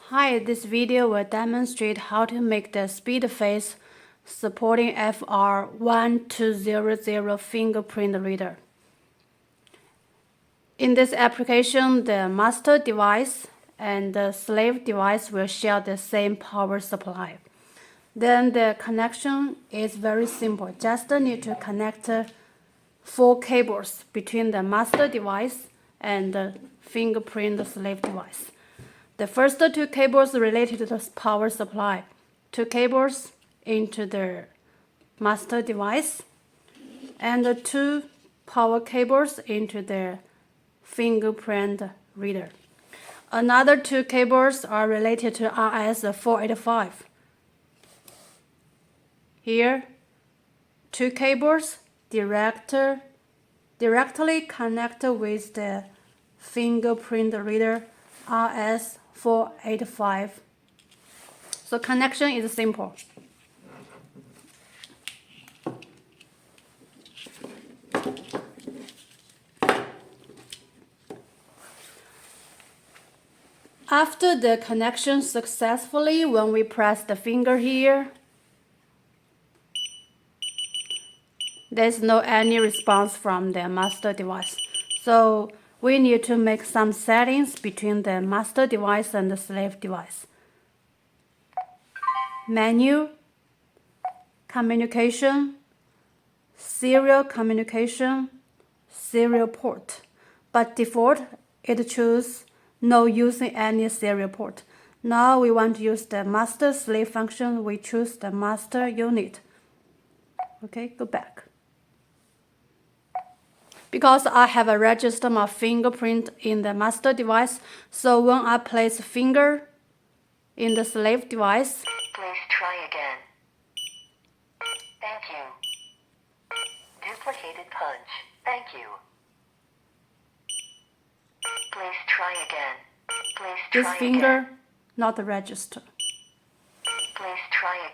Hi, this video will demonstrate how to make the SpeedFace supporting FR1200 fingerprint reader. In this application, the master device and the slave device will share the same power supply. Then the connection is very simple. Just need to connect 4 cables between the master device and the fingerprint slave device. The first 2 cables related to the power supply, 2 cables into the master device, and 2 power cables into the fingerprint reader. Another 2 cables are related to RS485. Here, 2 cables directly connect with the fingerprint reader RS485. So connection is simple. After the connection successfully, when we press the finger here, there's no any response from the master device. So we need to make some settings between the master device and the slave device. Menu, communication, serial communication, serial port. But default, it chooses no using any serial port. Now we want to use the master slave function. We choose the master unit. Okay, go back. Because I have a register my fingerprint in the master device, so when I place finger in the slave device, please try again. Thank you. Duplicated punch. Thank you. Please try again. Please try this finger again. not register. Please try again.